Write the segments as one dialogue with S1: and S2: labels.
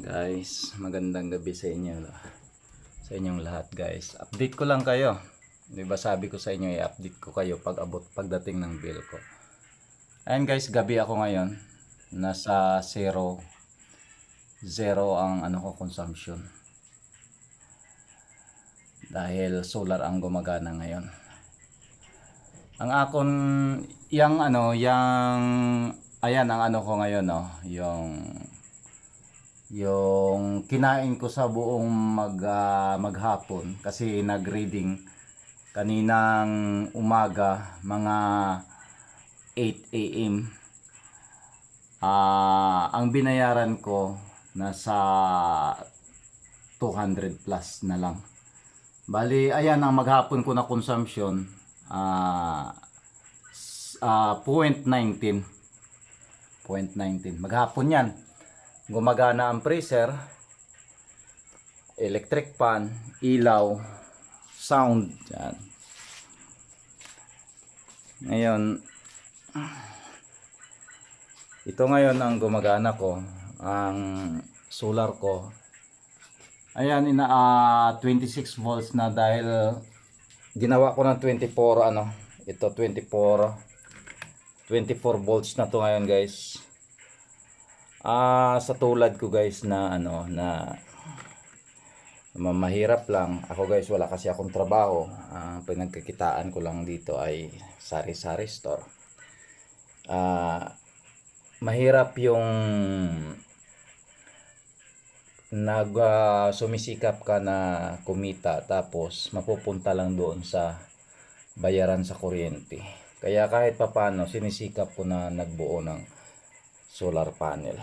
S1: Guys, magandang gabi sa inyo, sa inyong lahat guys. Update ko lang kayo. 'Di ba sabi ko sa inyo i-update ko kayo pagdating ng bill ko. Ayan guys, gabi ako ngayon. Nasa zero ang consumption. Dahil solar ang gumagana ngayon. Ang akon yang ayan ang ko ngayon, no, yung kinain ko sa buong maghapon kasi nag-reading kaninang umaga mga 8 AM. Ang binayaran ko nasa 200 plus na lang. Bali, ayan ang maghapon ko na consumption, 0.19 maghapon yan. Gumagana ang freezer, electric fan, ilaw, sound. Yan. Ngayon, ito ngayon ang gumagana ko, ang solar ko. Ayan, 26 volts na dahil ginawa ko ng 24 volts na to ngayon guys. Sa tulad ko guys na mahirap lang ako guys, wala kasi akong trabaho. Pinagkakitaan ko lang dito ay sari-sari store. Mahirap yung sumisikap ka na kumita tapos mapupunta lang doon sa bayaran sa kuryente. Kaya kahit papano sinisikap ko na nagbuo ng solar panel.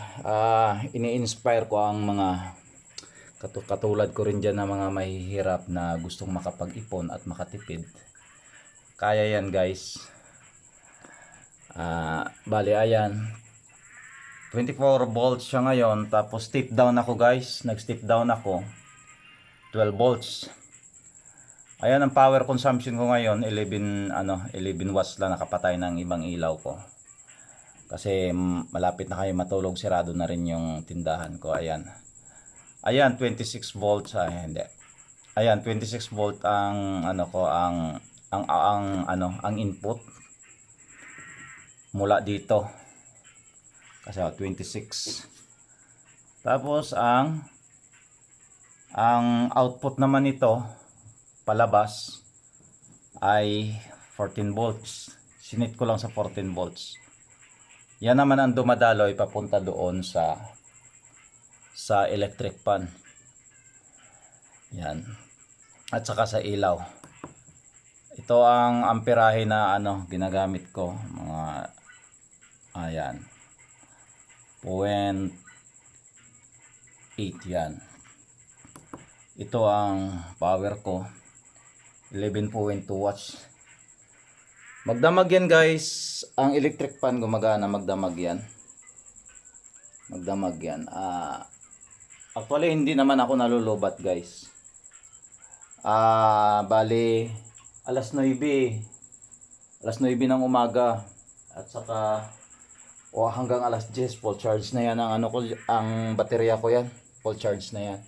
S1: Ini-inspire ko ang mga katulad ko rin dyan na mga mahihirap na gustong makapag-ipon at makatipid. Kaya yan guys. Bali ayan, 24 volts siya ngayon. Tapos step down ako guys, nag-step down ako 12 volts. Ayan ang power consumption ko ngayon, 11 watts lang, nakapatay ng ibang ilaw ko. Kasi malapit na kayo matulog, sirado na rin yung tindahan ko. Ayan. Ayan 26 volts, hindi. Ayan 26 volt ang ang input mula dito. Kasi 26. Tapos ang output naman nito palabas ay 14 volts. Sinit ko lang sa 14 volts. Yan naman ang dumadaloy papunta doon sa electric fan. Yan. At saka sa ilaw. Ito ang amperahe na ginagamit ko, mga ayan. 0.8 yan. Ito ang power ko. 11.2 watts. Magdamag yan guys. Ang electric fan gumagana, magdamag yan. Actually hindi naman ako nalulubat guys. Bali alas 9 ng umaga at saka hanggang alas 10 full charge na yan ang ang baterya ko yan. Full charge na yan.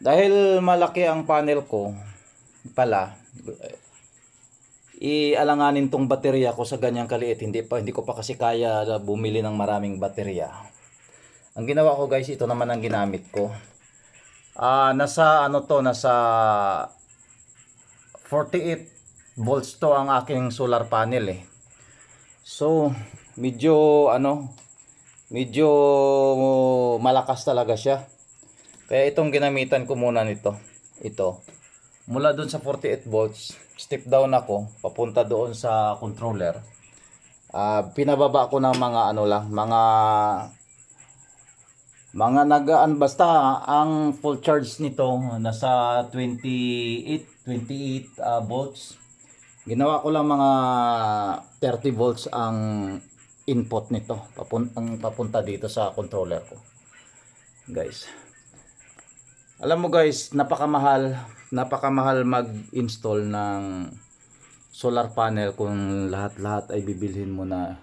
S1: Dahil malaki ang panel ko pala, ialanganin tong baterya ko sa ganyang kaliit. Hindi ko pa kasi kaya bumili ng maraming baterya. Ang ginawa ko guys, ito naman ang ginamit ko. Nasa 48 volts to ang aking solar panel eh. So medyo malakas talaga siya. Kaya itong ginamitan ko muna nito. Ito. Mula doon sa 48 volts, step down ako papunta doon sa controller. Pinababa ko ng mga basta ang full charge nito nasa 28 volts. Ginawa ko lang mga 30 volts ang input nito papunta dito sa controller ko. Guys. Alam mo guys, napakamahal mag-install ng solar panel kung lahat-lahat ay bibilhin mo na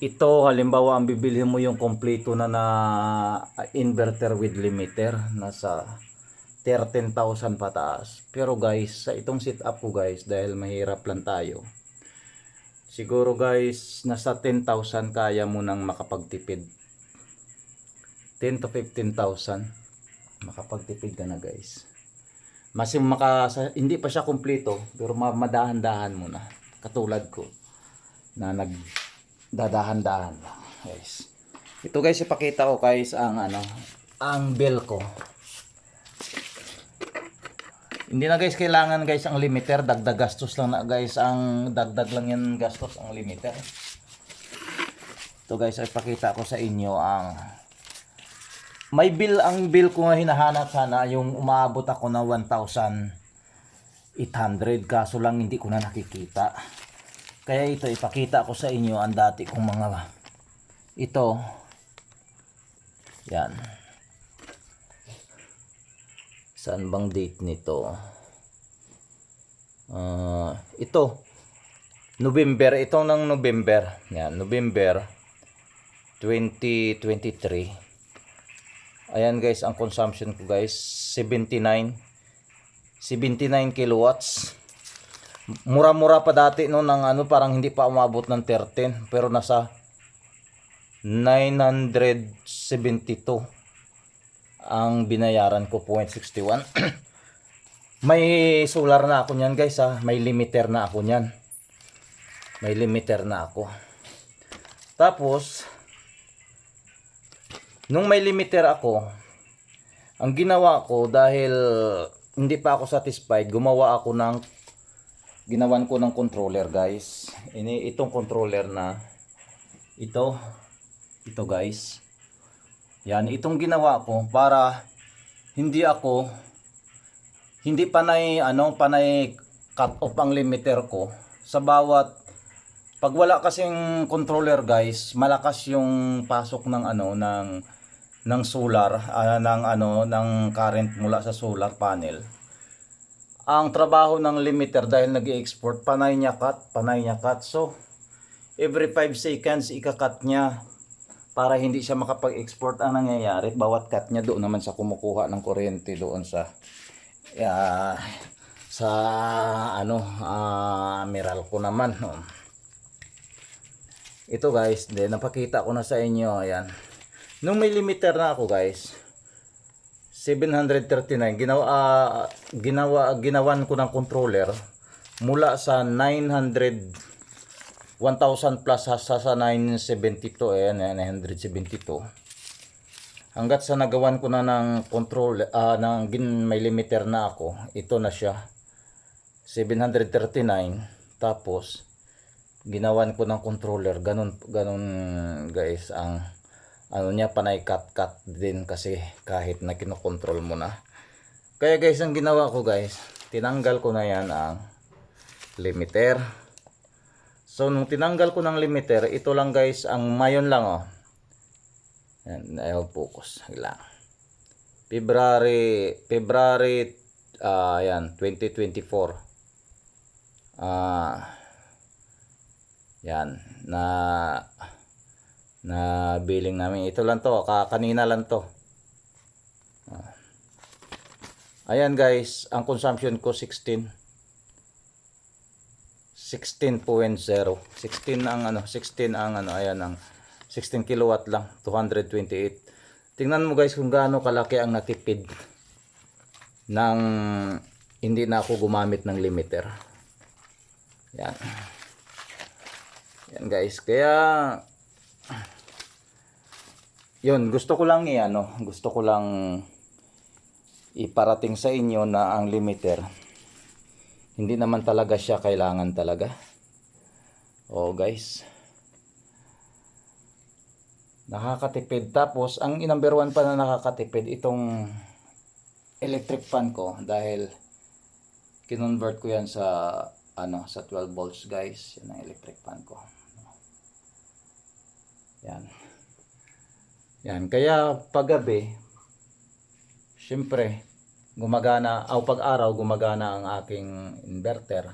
S1: Ito halimbawa ang bibilhin mo yung kompleto na inverter with limiter, nasa 13,000 pataas. Pero guys, sa itong setup ko guys, dahil mahirap lang tayo, siguro guys nasa 10,000 kaya mo nang makapagtipid. 10 to 15,000 makapagtipid ka na guys. Mas hindi pa siya kumpleto, pero madahan-dahan mo na. Katulad ko na nagdadahan-dahan lang guys. Ito guys, ipakita ko guys ang bill ko. Hindi na guys kailangan guys ang limiter, dagdag gastos lang na guys, ang dagdag lang yan gastos ang limiter. Ito guys, ipakita ko sa inyo ang may bill. Ang bill ko nga hinahanap sana yung umaabot ako na 1,800, kaso lang hindi ko na nakikita. Kaya ito ipakita ko sa inyo ang dati kong mga ito. Yan. Saan bang date nito? Ito November, itong ng November. Yan, November 2023. Ayan guys, ang consumption ko guys 79 kilowatts. Mura-mura pa dati no, ng parang hindi pa umabot ng 13, pero nasa 972 ang binayaran ko, 0.61. May solar na ako niyan guys ha. May limiter na ako niyan. May limiter na ako. Tapos nung may limiter ako, ang ginawa ko, dahil hindi pa ako satisfied, ginawan ko ng controller guys. Itong controller na ito guys. Yan, itong ginawa ko para hindi panay cut off ang limiter ko sa bawat pag wala kasing controller guys, malakas yung pasok ng ng solar, ng current mula sa solar panel. Ang trabaho ng limiter dahil nag-i-export, panay niya cut. So every 5 seconds ika-cut niya para hindi siya makapag-export. Ang nangyayari, bawat cut niya doon naman sa kumukuha ng kuryente doon sa Meral ko naman. Ito guys, napakita ko na sa inyo. Ayan. Nung may limiter na ako guys, 739, ginawan ko ng controller mula sa 1,000 plus sa 972, ayan, 972. Hanggat sa nagawan ko na ng control, may limiter na ako. Ito na siya, 739. Tapos ginawan ko ng controller, ganun guys. Ang niya, panay cut din kasi kahit na kinokontrol mo na. Kaya guys, ang ginawa ko guys, tinanggal ko na yan ang limiter. So nung tinanggal ko ng limiter, ito lang guys, ang mayon lang yan, ayaw focus lang. February yan, 2024. Yan, na billing namin. Ito lang to, kanina lang to. Ayan guys, ang consumption ko 16.0. 16 ang ayan, ang 16 kilowatt lang, 228. Tingnan mo guys kung gaano kalaki ang natipid ng hindi na ako gumamit ng limiter. Yan. Yan guys, kaya yun, gusto ko lang iparating sa inyo na ang limiter hindi naman talaga siya kailangan talaga. Guys, nakakatipid. Tapos ang number 1 pa na nakakatipid, itong electric fan ko, dahil kinonvert ko yan sa sa 12 volts guys. Yan ang electric fan ko. Yan, kaya paggabi syempre gumagana, pag araw gumagana ang aking inverter.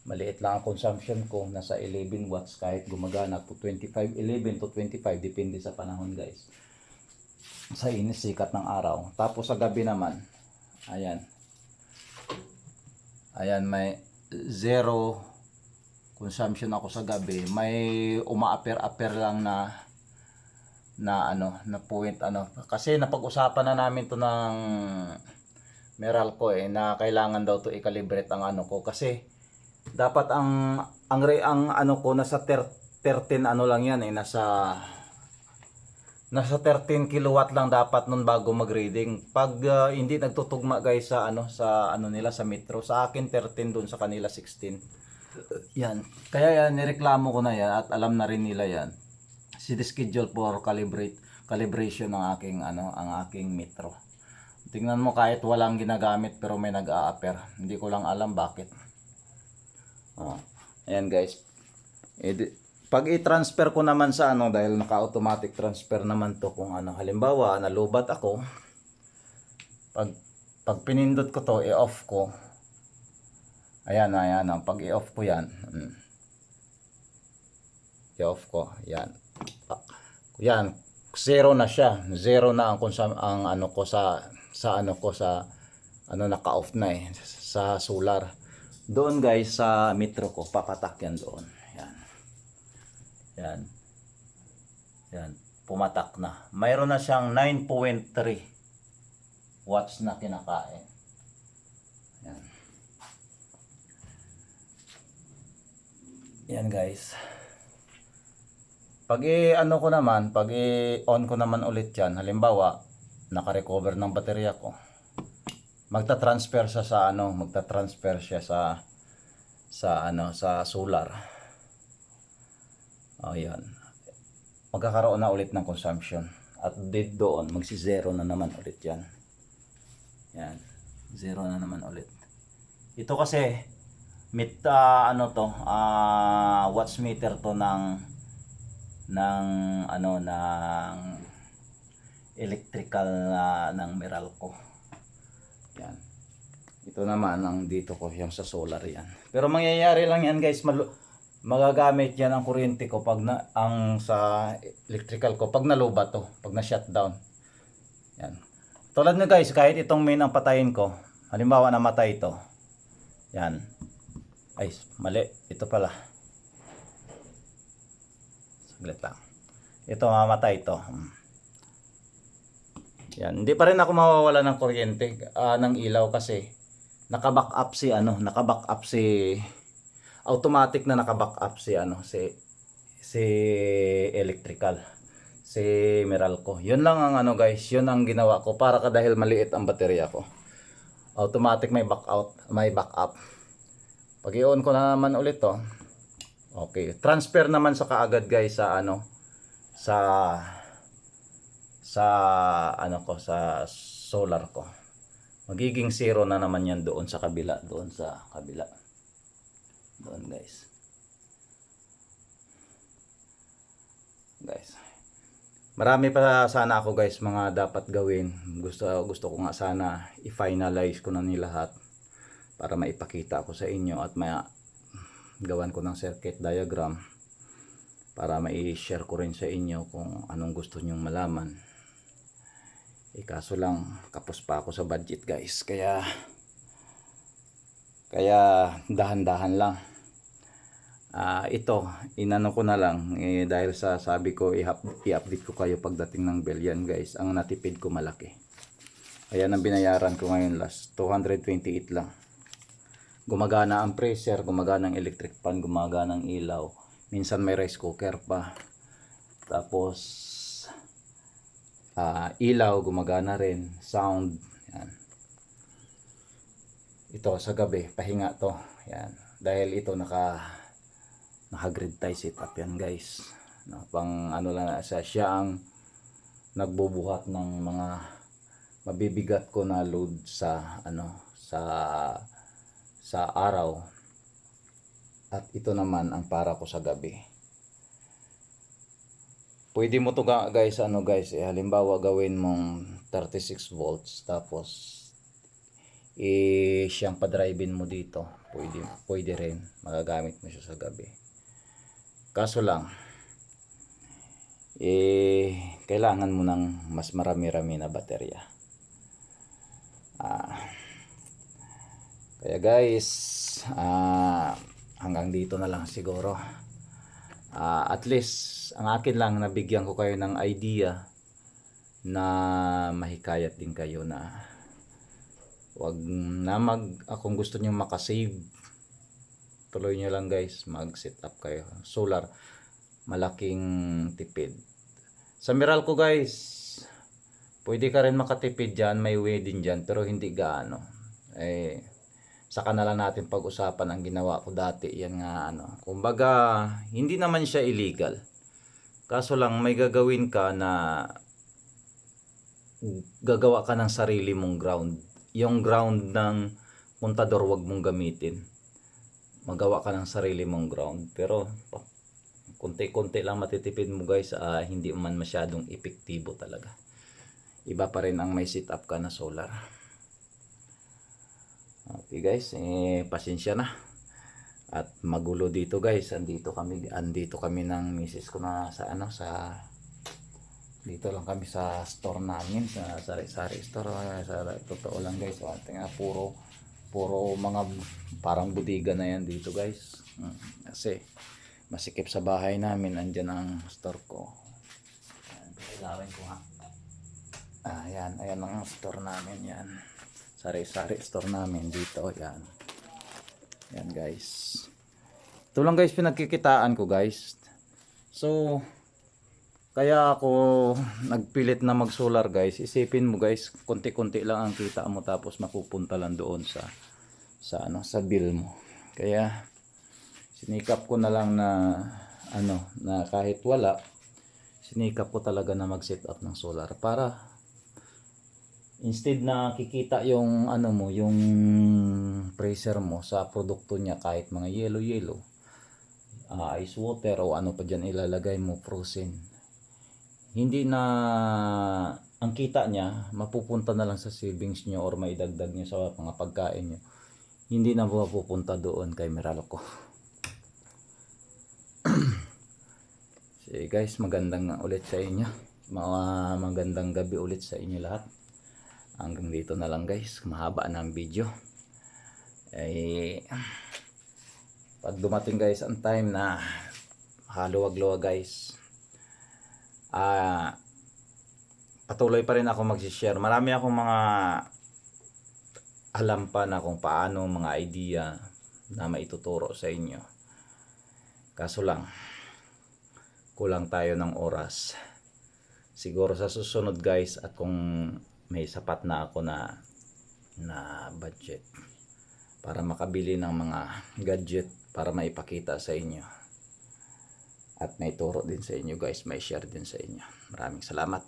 S1: Maliit lang ang consumption ko, nasa 11 watts kahit gumagana po 25, 11 to 25 depende sa panahon guys. Sa inis sikat ng araw. Tapos sa gabi naman, ayan. Ayan, may zero consumption ako sa gabi. May umaaper-aper lang na point kasi napag-usapan na namin to ng Meralco na kailangan daw to i-calibrate ang ko kasi dapat ang ko nasa 13 lang yan nasa 13 kilowatt lang dapat nun bago mag-reading. Pag hindi nagtutugma guys sa sa nila sa metro, sa akin 13 dun, sa kanila 16. Yan. Kaya yan nireklamo ko na yan at alam na rin nila yan. Si-schedule for calibration ng aking ang aking metro. Tingnan mo, kahit walang ginagamit pero may nag-a-appear. Hindi ko lang alam bakit. Ayan guys. Pag i-transfer ko naman sa dahil naka-automatic transfer naman to, kung halimbawa nalubat ako, pag pinindot ko to, i-off ko. Ayan, pag i-off ko yan. I-off ko, yan. Yan, zero na siya. Zero na ang ko sa naka-off na sa solar. Doon guys sa metro ko, papatak yan doon. Yan. Pumatak na. Mayroon na siyang 9.3 watts na kinakain. Yan. Yan guys. Pag pag i-on ko naman ulit yan, halimbawa, naka-recover ng baterya ko, magta-transfer siya sa solar. Ayan. Magkakaroon na ulit ng consumption. At doon, magsi-zero na naman ulit yan. Yan. Zero na naman ulit. Ito kasi, watts meter to ng electrical ng Meralco. Yan. Ito naman ang dito ko, yung sa solar yan. Pero mangyayari lang yan guys, magagamit yan ang kuryente ko pag sa electrical ko pag nalubat to, pag na shutdown. Yan. Tulad nyo guys, kahit itong main ang patayin ko, halimbawa namatay ito. Yan. Ay, mali. Ito pala. Saglit lang. Ito, mamatay ito. Yan. Hindi pa rin ako mawawala ng kuryente, ng ilaw kasi naka-back up si automatic na naka-back up si electrical, si Meralco. Yun lang ang guys, yun ang ginawa ko para dahil maliit ang baterya ko. Automatic may back up. Pag i-on ko na naman ulit to, okay, transfer naman sa kaagad guys sa sa solar ko. Magiging zero na naman yan doon sa kabila, doon guys. Marami pa sana ako guys mga dapat gawin. Gusto ko nga sana i-finalize ko na ni lahat para maipakita ko sa inyo at gawan ko ng circuit diagram para mai-share ko rin sa inyo kung anong gusto nyong malaman. Kaso lang kapos pa ako sa budget guys, kaya dahan-dahan lang. Ito inano ko na lang dahil sa sabi ko i-update ko kayo pagdating ng bill. Yan guys, ang natipid ko malaki. Ayan ang binayaran ko ngayon last, 228 lang. Gumagana ang pressure, gumagana ang electric fan, gumagana ang ilaw, minsan may rice cooker pa, tapos ilaw gumagana rin, sound. Yan. Ito sa gabi pahinga to. Yan, dahil ito naka-grid tie setup yan guys. Pang lang siya ang nagbubuhat ng mga mabibigat ko na load sa sa araw. At ito naman ang para ko sa gabi. Pwede mo to guys, halimbawa gawin mong 36 volts tapos siyang pa-drive-in mo dito, pwede rin, magagamit mo siya sa gabi. Kaso lang, kailangan mo ng mas marami-rami na baterya. Kaya guys, hanggang dito na lang siguro. At least ang akin lang, nabigyan ko kayo ng idea na mahikayat din kayo na wag na kung gusto niyo makasave, tuloy nyo lang guys, mag set up kayo solar, malaking tipid. Sa Meralco guys, pwede ka rin makatipid dyan, may way din dyan, pero hindi gaano. Saka na lang natin pag-usapan ang ginawa ko dati. Yan nga kumbaga hindi naman siya illegal, kaso lang may gagawin ka na gagawa ka ng sarili mong ground. Yung ground ng montador wag mong gamitin, magawa ka ng sarili mong ground. Pero konti-konti lang matitipid mo guys, hindi man masyadong epektibo talaga. Iba pa rin ang may set up ka na solar. Okay guys, pasensya na at magulo dito guys. Andito kami ng misis ko na sa dito lang kami sa store namin, sa sari-sari store. Sa totoo lang guys, puro mga parang budiga na yan dito guys. Kasi masikip sa bahay namin, andyan ang store ko. Ilawin ko nga. Ayan ang store namin yan. Sari-sari store namin dito, yan. Yan guys. Ito lang guys pinagkikitaan ko guys. So kaya ako nagpilit na mag solar guys. Isipin mo guys, konti-konti lang ang kita mo, tapos mapupunta lang doon sa bill mo. Kaya sinikap ko na lang na na kahit wala, sinikap ko talaga na mag-set up ng solar para instead na kikita yung yung pressure mo sa produkto niya, kahit mga yellow, ice water o ano pa dyan ilalagay mo, frozen, hindi na ang kita niya mapupunta na lang sa savings nyo or maidagdag nyo sa mga pagkain nyo, hindi na mapupunta doon kay Meralco. So guys, magandang ulit sa inyo, magandang gabi ulit sa inyo lahat. Hanggang dito na lang guys, mahaba na ang video. Pag dumating guys ang time na haluwag-luwag guys, patuloy pa rin ako mag-share. Marami akong mga alam pa na kung paano, mga idea na maituturo sa inyo. Kaso lang, kulang tayo ng oras. Siguro sa susunod guys, at kung may sapat na ako na budget para makabili ng mga gadget para maipakita sa inyo at may turo din sa inyo guys, may share din sa inyo. Maraming salamat.